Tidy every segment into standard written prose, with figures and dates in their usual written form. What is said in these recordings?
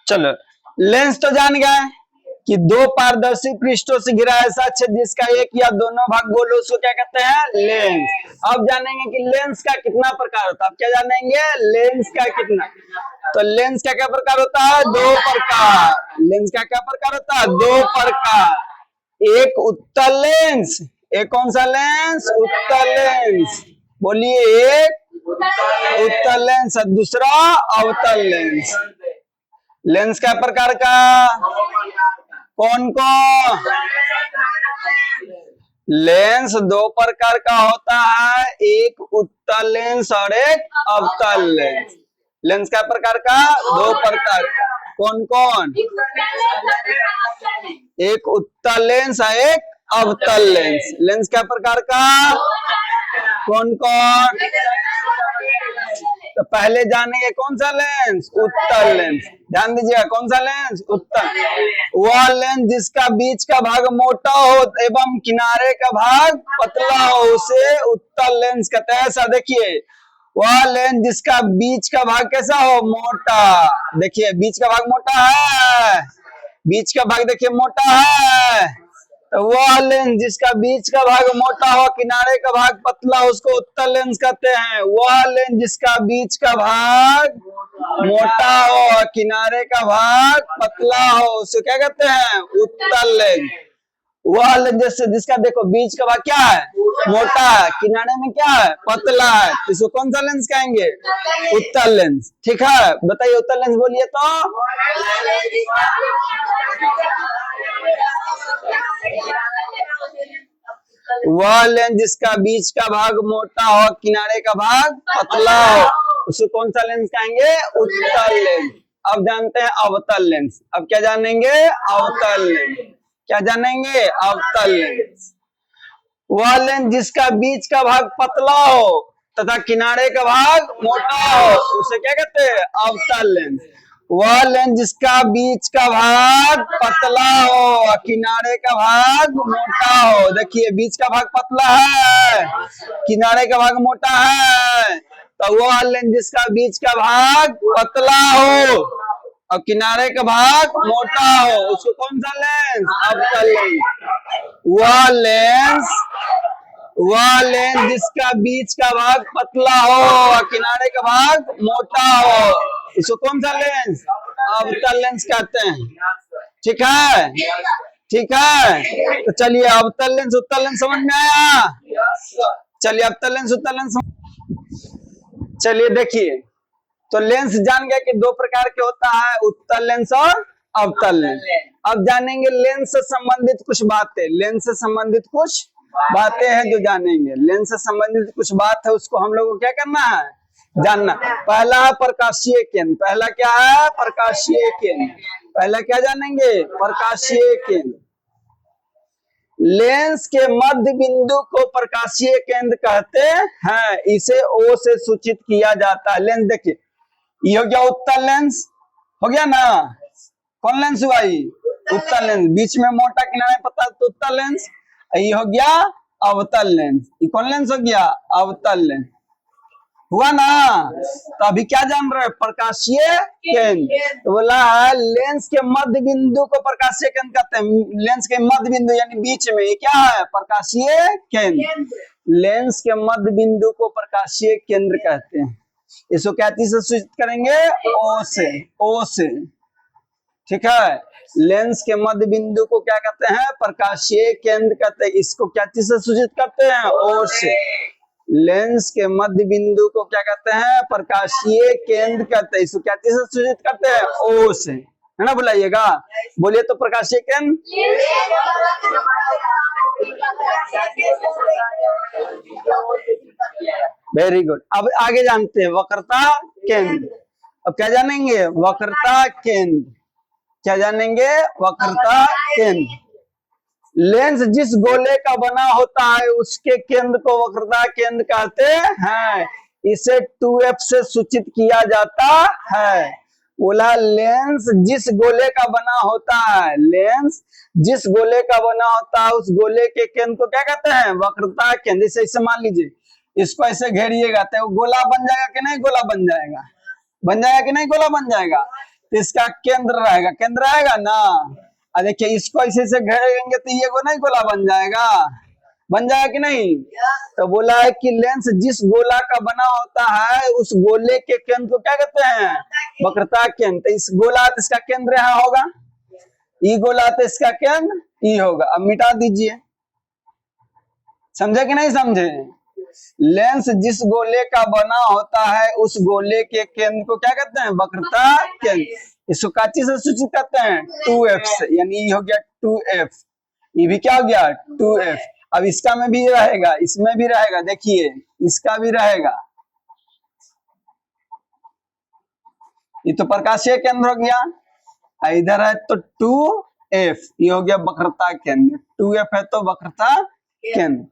चलो, लेंस तो जान गए कि दो पारदर्शी पृष्ठों से घिरा ऐसा छेद जिसका एक या दोनों भाग गोल हो, उसको क्या कहते हैं? लेंस। अब जानेंगे कि लेंस का कितना प्रकार होता है। अब क्या जानेंगे? लेंस का कितना। तो लेंस का क्या प्रकार होता है? दो प्रकार। लेंस का क्या प्रकार होता है? दो प्रकार। एक उत्तल लेंस, एक कौन सा लेंस? उत्तल लेंस। बोलिए, एक उत्तल लेंस और दूसरा अवतल लेंस। लेंस का प्रकार का कौन कौन? लेंस दो प्रकार का होता है, एक उत्तल लेंस और एक अवतल लेंस। लेंस का प्रकार का दो प्रकार, कौन कौन? एक उत्तल लेंस और एक अवतल लेंस। लेंस का प्रकार का कौन कौन? तो पहले जानेंगे कौन सा लेंस? उत्तल लेंस। ध्यान दीजिएगा, कौन सा लेंस? उत्तल। वह लेंस जिसका बीच का भाग मोटा हो एवं किनारे का भाग पतला हो, उसे उत्तल लेंस कहते हैं। ऐसा देखिए, वह लेंस जिसका बीच का भाग कैसा हो? मोटा। देखिए, बीच का भाग मोटा है, बीच का भाग देखिए मोटा है। तो वह लेंस जिसका बीच का भाग मोटा हो, किनारे का भाग पतला हो, उसको उत्तल लेंस कहते हैं। वह लेंस जिसका बीच का भाग मोटा हो, किनारे का भाग पतला हो, उसे क्या कहते हैं? उत्तल लेंस। वह लेंस जैसे जिसका देखो बीच का भाग क्या है? मोटा है, किनारे में क्या है? पतला है, तो इसको कौन सा लेंस कहेंगे? उत्तल लेंस। ठीक है, बताइए उत्तल लेंस बोलिए तो। वह लेंस जिसका बीच का भाग मोटा हो, किनारे का भाग पतला हो, उसे कौन सा लेंस कहेंगे? उत्तल लेंस। अब जानते हैं अवतल लेंस। अब क्या जानेंगे? अवतल लेंस। क्या जानेंगे? अवतल लेंस। वह लेंस जिसका बीच का भाग पतला हो तथा किनारे का भाग मोटा हो, उसे क्या कहते हैं? अवतल लेंस। वह लेंस जिसका बीच का भाग पतला हो, किनारे का भाग मोटा हो। देखिए, बीच का भाग पतला है, किनारे का भाग मोटा है, तो वह लेंस जिसका बीच का भाग पतला हो और किनारे का भाग मोटा हो, उसको कौन सा लेंस? अवतल लेंस। वह लेंस जिसका बीच का भाग पतला हो और किनारे का भाग मोटा हो, इसको कौन सा लेंस? अवतल लेंस कहते हैं। ठीक है, ठीक है। तो चलिए, अवतल लेंस उत्तल लेंस समझ में आया? चलिए, अवतल लेंस उत्तल लेंस। चलिए देखिए, तो लेंस जान गए कि दो प्रकार के होता है, उत्तल लेंस और अवतल लेंस। अब जानेंगे लेंस से संबंधित कुछ बातें। लेंस से संबंधित कुछ बातें हैं जो जानेंगे। लेंस से संबंधित कुछ बात है, उसको हम लोग को क्या करना है? जानना। पहला है प्रकाशीय केंद्र। पहला क्या है? प्रकाशीय केंद्र। पहला क्या जानेंगे? प्रकाशीय केंद्र। लेंस के मध्य बिंदु को प्रकाशीय केंद्र कहते हैं। इसे O से सूचित किया जाता है। लेंस देखिए, ये हो गया उत्तल लेंस, हो गया ना? कौन लेंस हुआ ये? उत्तल लेंस। बीच में मोटा, किनारे पतला, तो उत्तल लेंस। ये हो गया अवतल लेंस। ये कौन लेंस हो गया? अवतल लेंस। हुआ ना? तो अभी क्या जान रहे हैं? प्रकाशीय केंद्र। तो बोला है लेंस के मध्य बिंदु को प्रकाशीय केंद्र कहते हैं। लेंस के मध्य बिंदु यानी बीच में, ये क्या है? प्रकाशीय केंद्र। लेंस के मध्य बिंदु को प्रकाशीय केंद्र कहते हैं। इसको क्या चीज से सूचित करेंगे? O से। O से। ठीक है, लेंस के मध्य बिंदु को क्या कहते हैं? प्रकाशीय केंद्र कहते हैं। इसको क्या चीज से सूचित करते हैं? O से। लेंस के मध्य बिंदु को क्या कहते हैं? प्रकाशीय केंद्र कहते हैं। इसको क्या चीज से सूचित करते हैं? O से, है ना? बुलाइएगा, बोलिए तो। प्रकाशीय केंद्र वेरी गुड। अब आगे जानते हैं वक्रता केंद्र। अब क्या जानेंगे? वक्रता केंद्र। क्या जानेंगे? वक्रता केंद्र। लेंस जिस गोले का बना होता है उसके केंद्र को वक्रता केंद्र कहते हैं। इसे 2F से सूचित किया जाता है। बोला लेंस जिस गोले का बना होता है, लेंस जिस गोले का बना होता है उस गोले के केंद्र को क्या कहते हैं? वक्रता केंद्र। इसे मान लीजिए, इसको ऐसे घेरिएगा तो गोला बन जाएगा कि नहीं? गोला बन जाएगा। बन जाएगा कि नहीं? गोला बन जाएगा। तो इसका केंद्र रहेगा, केंद्र आएगा ना। और देखिए इसको ऐसे से घेरेंगे तो ये नहीं गोला बन जाएगा, बन जाएगा कि नहीं। तो बोला है कि लेंस जिस गोला का बना होता है उस गोले के केंद्र को क्या कहते हैं, वक्रता केंद्र। तो इस गोला तो इसका केंद्र यहाँ होगा, ई गोला तो इसका केंद्र ई होगा। अब मिटा दीजिए, समझे कि नहीं समझे। लेंस जिस गोले का बना होता है उस गोले के केंद्र को क्या कहते हैं, वक्रता केंद्र। इसको काची से सूचित करते हैं, 2f से, यानी ये हो गया 2f, ये भी क्या हो गया 2f। अब इसका में भी रहेगा, इसमें भी रहेगा, देखिए इसका भी रहेगा। ये तो प्रकाशीय केंद्र हो गया, इधर है तो 2f, ये हो गया वक्रता केंद्र। 2f है तो वक्रता केंद्र।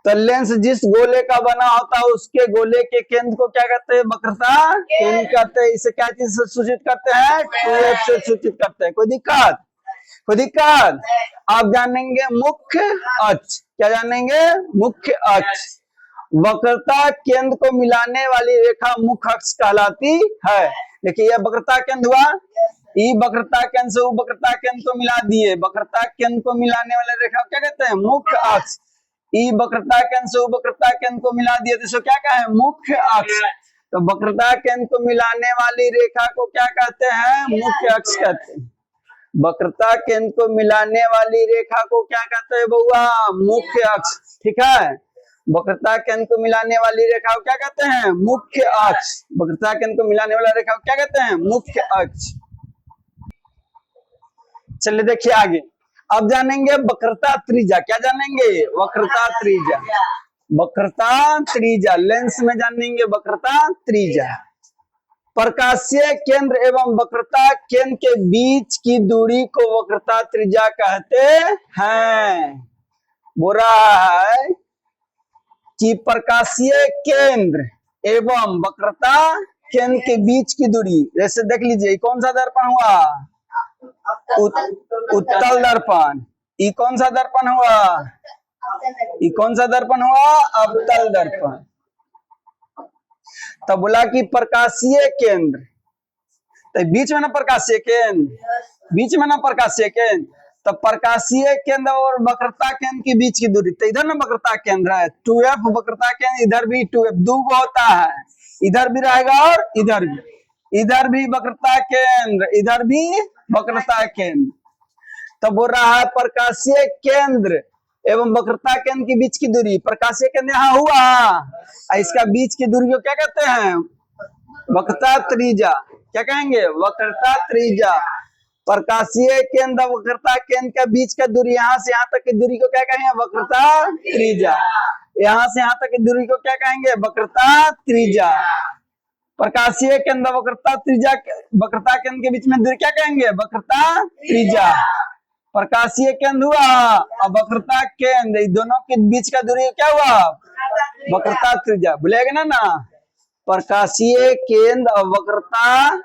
तो लेंस जिस गोले का बना होता है उसके गोले के केंद्र को क्या कहते हैं, वक्रता केंद्र कहते हैं। इसे क्या चीज से सूचित करते हैं, 2f से सूचित करते हैं। कोई दिक्कत, कोई दिक्कत। आप जानेंगे मुख्य अक्ष, क्या जानेंगे, मुख्य अक्ष। वक्रता केंद्र को मिलाने वाली रेखा मुख्य अक्ष कहलाती है। देखिए यह वक्रता केंद्र हुआ, ई वक्रता केंद्र से वक्रता केंद्र को मिला दिए, वक्रता केंद्र को मिलाने वाली रेखा क्या कहते हैं, मुख्य अक्ष। ई वक्रता केंद्र से वक्रता केंद्र को मिला दिए तो इसको क्या कहें, मुख्य अक्ष। तो वक्रता केंद्र को मिलाने वाली रेखा को क्या कहते हैं, मुख्य अक्ष कहते हैं। वक्रता केंद्र को मिलाने वाली रेखा को क्या कहते हैं बउआ, मुख्य अक्ष। ठीक है, वक्रता केंद्र को मिलाने वाली रेखा को क्या कहते हैं, मुख्य अक्ष। वक्रता केंद्र को मिलाने वाला रेखा को क्या कहते हैं, मुख्य अक्ष। चलिए देखिए आगे, अब जानेंगे वक्रता त्रिज्या। क्या जानेंगे, वक्रता त्रिज्या। वक्रता त्रिज्या लेंस में जानेंगे वक्रता त्रिज्या। प्रकाशीय केंद्र एवं वक्रता केंद्र के बीच की दूरी को वक्रता त्रिज्या कहते हैं। बोल रहा है कि प्रकाशीय केंद्र एवं वक्रता केंद्र के बीच की दूरी, जैसे देख लीजिए कौन सा दर्पण हुआ, उत्तल दर्पण। ये कौन सा दर्पण हुआ, ये कौन सा दर्पण हुआ, अवतल दर्पण। तो बोला कि प्रकाशीय केंद्र, तो बीच में ना प्रकाशीय केंद्र, बीच में ना प्रकाशीय केंद्र। तो प्रकाशीय केंद्र और वक्रता केंद्र के बीच की दूरी, तो इधर ना वक्रता केंद्र है 2f, वक्रता केंद्र इधर भी 2f, दो होता है, इधर भी रहेगा और इधर भी। इधर भी वक्रता केंद्र, इधर भी वक्रता केंद्र। तो बोल रहा है प्रकाशीय केंद्र एवं वक्रता केंद्र के बीच की दूरी, प्रकाशीय केंद्र यहाँ हुआ, इसका बीच की दूरी को क्या कहते हैं, वक्रता त्रिज्या। क्या कहेंगे, वक्रता त्रिज्या। प्रकाशीय केंद्र वक्रता केंद्र के बीच का दूरी, यहाँ से यहाँ तक की दूरी को क्या कहेंगे, वक्रता त्रिज्या। यहाँ से यहाँ तक की दूरी को क्या कहेंगे, वक्रता त्रिज्या। प्रकाशीय केंद्र वक्रता त्रिज्या, वक्रता केंद्र के बीच में दूरी क्या कहेंगे, वक्रता त्रिज्या। प्रकाशीय केंद्र हुआ और वक्रता केंद्र, दोनों के बीच का दूरी क्या हुआ, वक्रता त्रिज्या। भूलेगा ना, प्रकाशीय केंद्र और वक्रता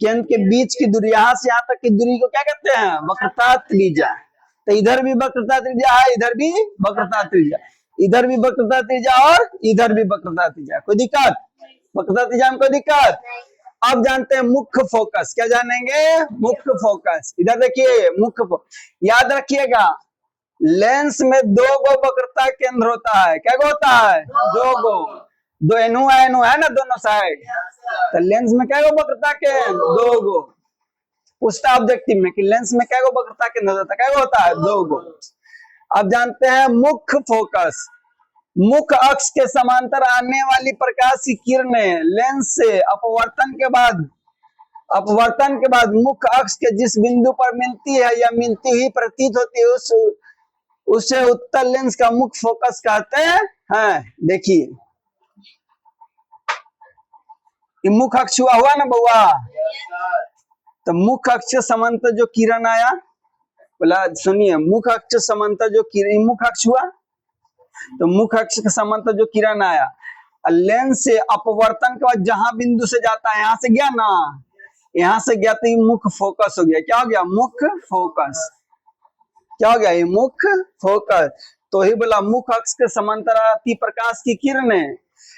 केंद्र के बीच की दूरी, यहाँ से यहाँ तक की दूरी को क्या कहते हैं, वक्रता त्रिज्या। तो इधर भी वक्रता त्रिज्या है, इधर भी वक्रता त्रिज्या, इधर भी वक्रता त्रिज्या और इधर भी वक्रता त्रिज्या। कोई दिक्कत, वक्रता त्रिज्या में कोई दिक्कत। अब जानते हैं मुख्य फोकस। क्या जानेंगे, मुख्य फोकस। इधर देखिए मुख्य फोकस, याद रखिएगा लेंस में दो गो वक्रता केंद्र होता है। क्या होता है, दो गो, दो एनु है ना दोनों साइड। तो लेंस में क्या गो वक्रता केंद्र, दो गो। पूछता ऑब्जेक्टिव में कि लेंस में क्या गो वक्रता केंद्र होता है, क्या होता है, दो गो। अब जानते हैं मुख्य फोकस। मुख्य अक्ष के समांतर आने वाली प्रकाश की किरणें लेंस से अपवर्तन के बाद मुख्य अक्ष के जिस बिंदु पर मिलती है या मिलती हुई प्रतीत होती है उसे उत्तल लेंस का मुख्य फोकस कहते हैं। देखिए ये मुख्य अक्ष हुआ ना बउआ, तो मुख्य अक्ष के समांतर जो किरण आया, बोला सुनिए, मुख्य अक्ष समांतर जो किरण, मुख्य अक्ष हुआ तो मुख्य अक्ष के समांतर जो किरण आया, लेंस से अपवर्तन के बाद जहां बिंदु से जाता है, यहां से गया ना, यहां से गया तो ये मुख्य फोकस हो गया। क्या हो गया, मुख्य फोकस। क्या हो गया, ये मुख्य फोकस। तो ही बोला मुख्य अक्ष के समांतर आती प्रकाश की किरणें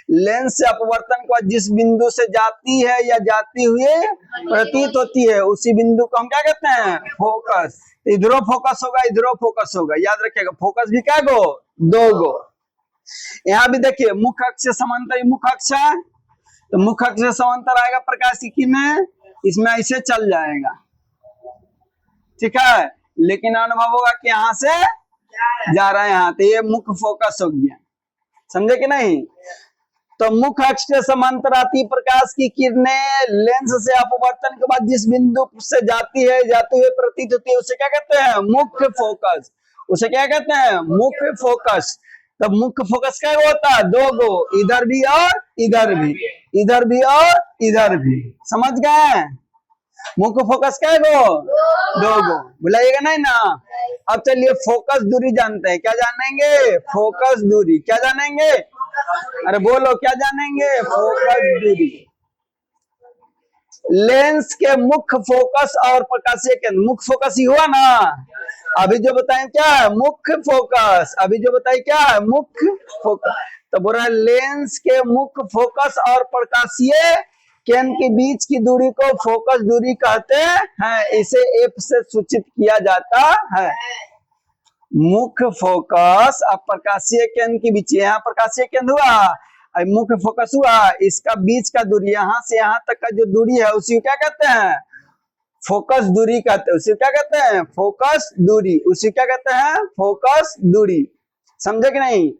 लेंस से अपवर्तन को जिस बिंदु से जाती है या जाती हुई प्रतीत होती है उसी बिंदु को हम क्या कहते हैं? फोकस। इधरो फोकस होगा, इधरो फोकस होगा, याद रखिएगा। फोकस भी क्या गो? 2 गो। यहाँ भी देखिए मुख्य अक्ष से समांतर, मुख्य अक्ष है तो मुख्य अक्ष से समांतर आएगा प्रकाश की किरणें, इसमें ऐसे चल जाएगा, ठीक है। लेकिन अनुभव होगा कि यहाँ से जा रहा है यहाँ, तो ये मुख्य फोकस हो गया, समझे कि नहीं? तो मुख्य अक्ष से समांतर आती प्रकाश की किरणें लेंस से अपवर्तन के बाद जिस बिंदु से जाती है, जाते हुए प्रतीत होती है, उसे क्या कहते हैं? मुख्य फोकस। उसे क्या कहते हैं? मुख्य फोकस। तब मुख्य फोकस क्या होता है? 2 गो, इधर भी और इधर भी, इधर भी और इधर भी, समझ गए? मुख्य फोकस क्या गो? 2 गो। बुलाइएगा नहीं ना। अब चलिए फोकस दूरी जानते हैं। क्या जानेंगे? फोकस दूरी। क्या जानेंगे? अरे बोलो, क्या जानेंगे? फोकस दूरी। लेंस के मुख्य फोकस और प्रकाशीय केंद्र, मुख्य फोकस ही हुआ ना अभी जो बताएं, क्या है? मुख्य फोकस। अभी जो बताए क्या है? मुख्य फोकस। तो बोल रहा है लेंस के मुख्य फोकस और प्रकाशीय केंद्र के बीच की दूरी को फोकस दूरी कहते हैं। इसे एफ से सूचित किया जाता है। मुख्य फोकस और प्रकाशीय केंद्र के बीच, यहाँ प्रकाशीय केंद्र हुआ, मुख्य फोकस हुआ, इसका बीच का दूरी, यहाँ से यहाँ तक का जो दूरी है उसी को क्या कहते हैं? फोकस दूरी कहते हैं। उसी क्या कहते हैं? फोकस दूरी। उसी क्या कहते हैं? फोकस दूरी। समझे कि नहीं?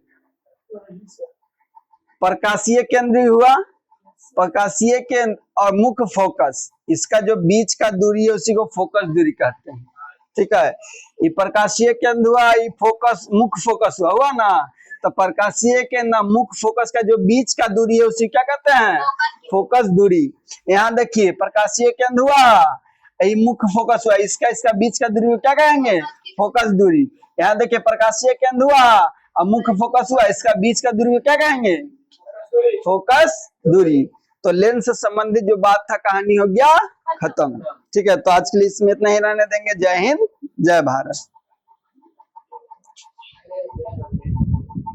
प्रकाशीय केंद्र हुआ, प्रकाशीय केंद्र और मुख्य फोकस, इसका जो बीच का दूरी है उसी को फोकस दूरी कहते हैं, ठीक है। ये प्रकाशीय केंद्र हुआ, ये फोकस मुख्य फोकस हुआ ना। तो प्रकाशीय केंद्र मुख्य फोकस का जो बीच का दूरी है उसी क्या कहते हैं? फोकस दूरी। यहाँ देखिए प्रकाशीय केंद्र हुआ, यही मुख्य फोकस हुआ, इसका बीच का दूरी क्या कहेंगे? फोकस दूरी। यहाँ देखिए प्रकाशीय केंद्र हुआ और मुख्य फोकस हुआ, इसका बीच का दूरी क्या कहेंगे? फोकस दूरी। तो लेंस से संबंधित जो बात था कहानी हो गया खत्म, ठीक है। तो आज के लिए इसमें इतना ही रहने देंगे। जय हिंद, जय भारत।